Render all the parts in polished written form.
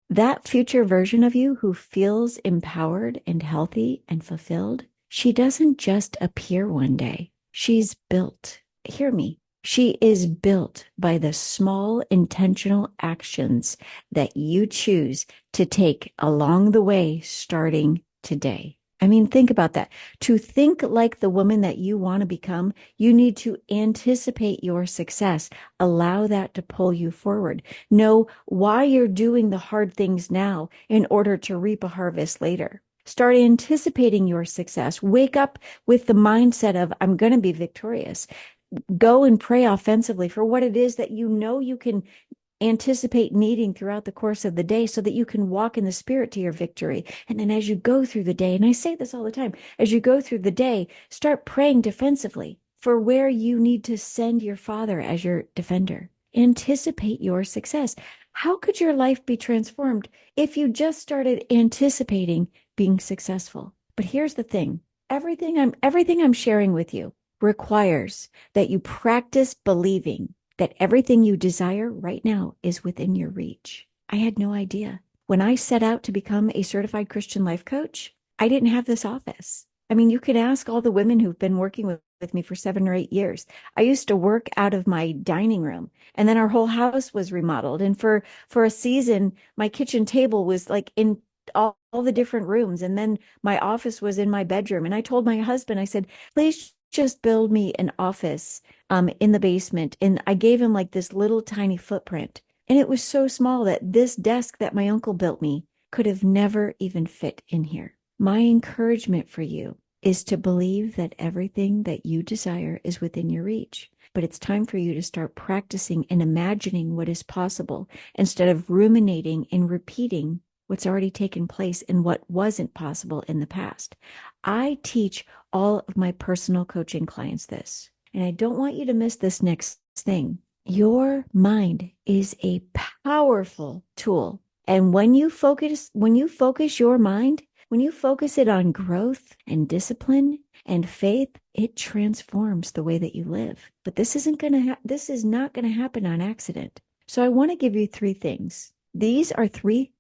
That future version of you who feels empowered and healthy and fulfilled, she doesn't just appear one day. She's built. Hear me. She is built by the small intentional actions that you choose to take along the way starting today. I mean, think about that. To think like the woman that you want to become, you need to anticipate your success. Allow that to pull you forward. Know why you're doing the hard things now in order to reap a harvest later. Start anticipating your success. Wake up with the mindset of, I'm going to be victorious. Go and pray offensively for what it is that you know you can anticipate needing throughout the course of the day so that you can walk in the spirit to your victory. And then as you go through the day, and I say this all the time, as you go through the day, start praying defensively for where you need to send your father as your defender. Anticipate your success. How could your life be transformed if you just started anticipating being successful? But here's the thing. Everything I'm sharing with you requires that you practice believing that everything you desire right now is within your reach. I had no idea. When I set out to become a certified Christian life coach, I didn't have this office. I mean, you can ask all the women who've been working with me for 7 or 8 years. I used to work out of my dining room, and then our whole house was remodeled. And for a season, my kitchen table was like in all the different rooms. And then my office was in my bedroom. And I told my husband, I said, please just build me an office in the basement. And I gave him like this little tiny footprint. And it was so small that this desk that my uncle built me could have never even fit in here. My encouragement for you is to believe that everything that you desire is within your reach. But it's time for you to start practicing and imagining what is possible instead of ruminating and repeating what's already taken place and what wasn't possible in the past. I teach all of my personal coaching clients this, and I don't want you to miss this next thing. Your mind is a powerful tool. And when you focus your mind, when you focus it on growth and discipline and faith, it transforms the way that you live. But this is not going to happen on accident. So I want to give you three things. These are three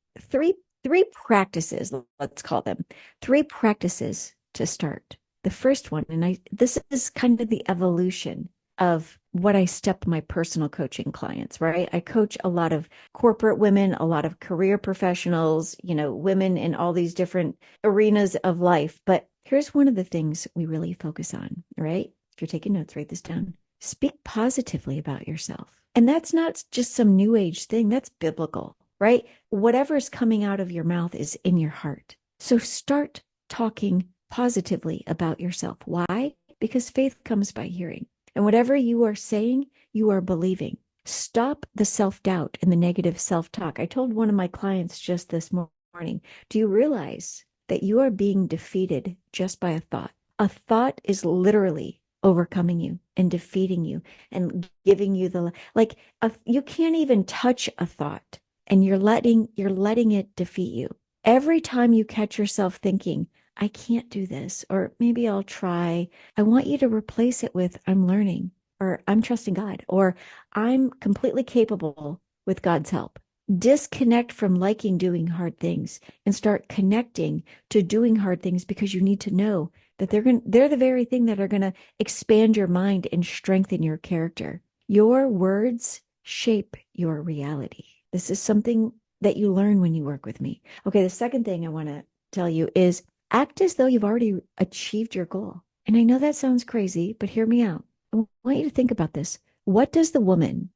practices, let's call them. Three practices to start. The first one, this is kind of the evolution of what I step my personal coaching clients, right? I coach a lot of corporate women, a lot of career professionals, women in all these different arenas of life. But here's one of the things we really focus on, right? If you're taking notes, write this down. Speak positively about yourself. And that's not just some new age thing, that's biblical, right? Whatever's coming out of your mouth is in your heart. So start talking positively about yourself. Why? Because faith comes by hearing. And whatever you are saying, you are believing. Stop the self-doubt and the negative self-talk. I told one of my clients just this morning, do you realize that you are being defeated just by a thought? A thought is literally overcoming you and defeating you and giving you you can't even touch a thought and you're letting it defeat you. Every time you catch yourself thinking, I can't do this, or maybe I'll try, I want you to replace it with I'm learning, or I'm trusting God, or I'm completely capable with God's help. Disconnect from liking doing hard things and start connecting to doing hard things because you need to know that they're the very thing that are going to expand your mind and strengthen your character. Your words shape your reality. This is something that you learn when you work with me. Okay, the second thing I want to tell you is act as though you've already achieved your goal. And I know that sounds crazy, but hear me out. I want you to think about this. What does the woman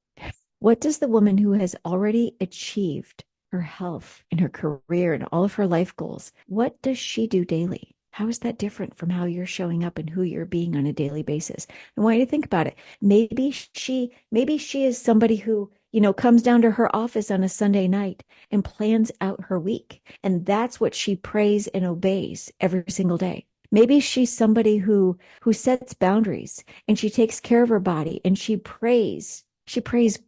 who has already achieved her health and her career and all of her life goals, what does she do daily? How is that different from how you're showing up and who you're being on a daily basis? I want you to think about it. Maybe she is somebody who, comes down to her office on a Sunday night and plans out her week. And that's what she prays and obeys every single day. Maybe she's somebody who sets boundaries and she takes care of her body and she prays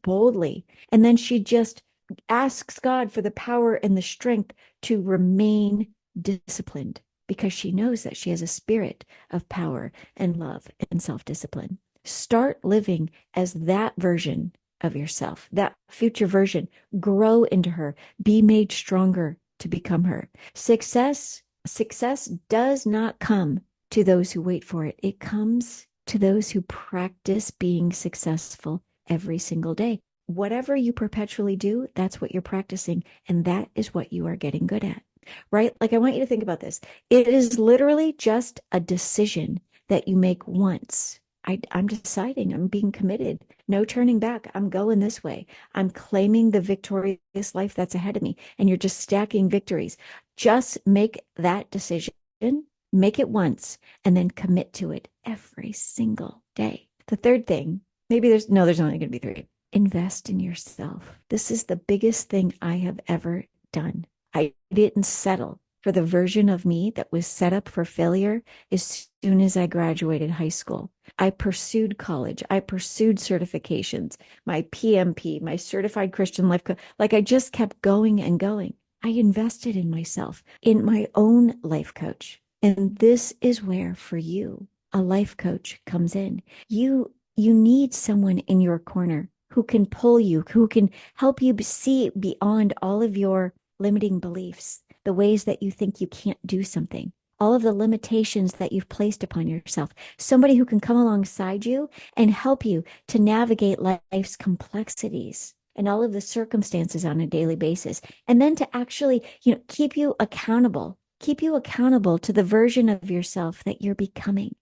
boldly, and then she just asks God for the power and the strength to remain disciplined because she knows that she has a spirit of power and love and self-discipline. Start living as that version of yourself, that future version, grow into her, be made stronger to become her. Success does not come to those who wait for it. It comes to those who practice being successful every single day. Whatever you perpetually do, that's what you're practicing. And that is what you are getting good at, right? Like, I want you to think about this. It is literally just a decision that you make once. I'm deciding, I'm being committed. No turning back. I'm going this way. I'm claiming the victorious life that's ahead of me. And you're just stacking victories. Just make that decision, make it once, and then commit to it every single day. The third thing, maybe there's only going to be three. Invest in yourself. This is the biggest thing I have ever done. I didn't settle for the version of me that was set up for failure as soon as I graduated high school. I pursued college. I pursued certifications, my PMP, my certified Christian life coach. Like, I just kept going and going. I invested in myself, in my own life coach. And this is where, for you, a life coach comes in. You need someone in your corner who can pull you, who can help you see beyond all of your limiting beliefs, the ways that you think you can't do something, all of the limitations that you've placed upon yourself. Somebody who can come alongside you and help you to navigate life's complexities and all of the circumstances on a daily basis. And then to actually, keep you accountable to the version of yourself that you're becoming.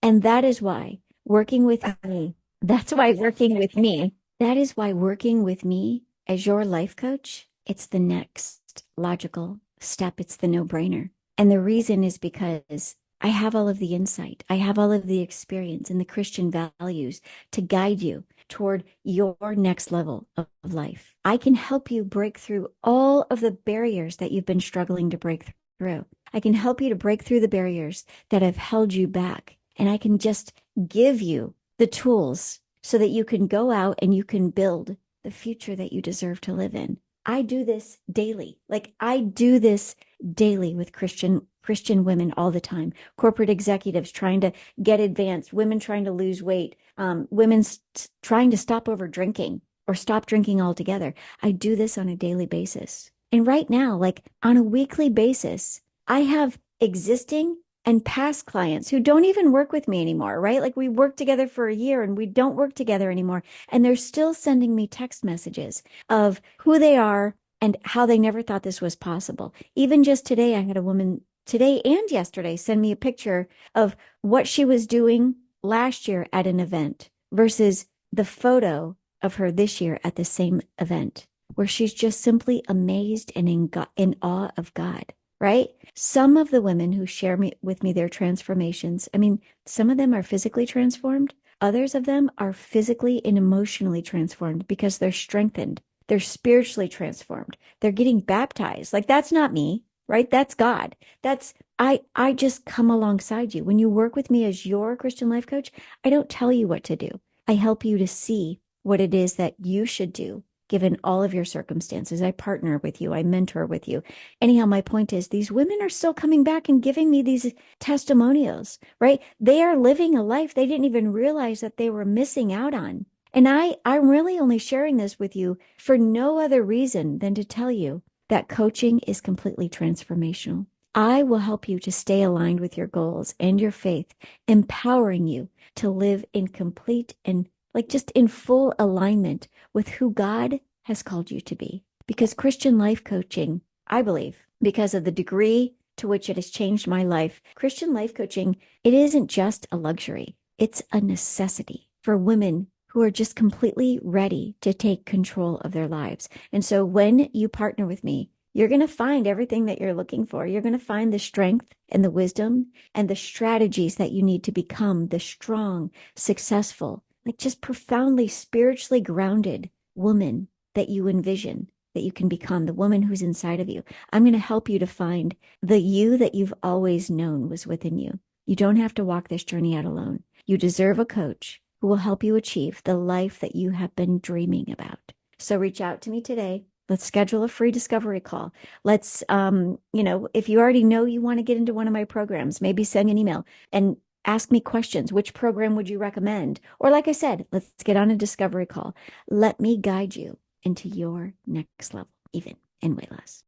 And that is why working with me, that's why working with me, that is why working with me as your life coach, it's the next logical step. It's the no-brainer. And the reason is because I have all of the insight. I have all of the experience and the Christian values to guide you toward your next level of life. I can help you break through all of the barriers that you've been struggling to break through. I can help you to break through the barriers that have held you back. And I can just give you the tools so that you can go out and you can build the future that you deserve to live in. I do this daily. Like, I do this daily with Christian women all the time. Corporate executives trying to get advanced, women trying to lose weight, women trying to stop over drinking or stop drinking altogether. I do this on a daily basis. And right now, like on a weekly basis, I have existing and past clients who don't even work with me anymore, right? Like, we worked together for a year and we don't work together anymore. And they're still sending me text messages of who they are and how they never thought this was possible. Even just today, I had a woman today and yesterday send me a picture of what she was doing last year at an event versus the photo of her this year at the same event, where she's just simply amazed and in awe of God. Right? Some of the women who share with me their transformations, I mean, some of them are physically transformed. Others of them are physically and emotionally transformed because they're strengthened. They're spiritually transformed. They're getting baptized. Like, that's not me, right? That's God. I just come alongside you. When you work with me as your Christian life coach, I don't tell you what to do. I help you to see what it is that you should do given all of your circumstances. I partner with you. I mentor with you. Anyhow, my point is, these women are still coming back and giving me these testimonials, right? They are living a life they didn't even realize that they were missing out on. And I'm really only sharing this with you for no other reason than to tell you that coaching is completely transformational. I will help you to stay aligned with your goals and your faith, empowering you to live in complete and just in full alignment with who God has called you to be. Because Christian life coaching, I believe, because of the degree to which it has changed my life, Christian life coaching, it isn't just a luxury. It's a necessity for women who are just completely ready to take control of their lives. And so when you partner with me, you're going to find everything that you're looking for. You're going to find the strength and the wisdom and the strategies that you need to become the strong, successful, just profoundly spiritually grounded woman that you envision that you can become, the woman who's inside of you. I'm going to help you to find the you that you've always known was within you. You don't have to walk this journey out alone. You deserve a coach who will help you achieve the life that you have been dreaming about. So reach out to me today. Let's schedule a free discovery call. Let's, if you already know you want to get into one of my programs, maybe send me an email and Ask me questions. Which program would you recommend? Or, like I said, let's get on a discovery call. Let me guide you into your next level, even in weight loss.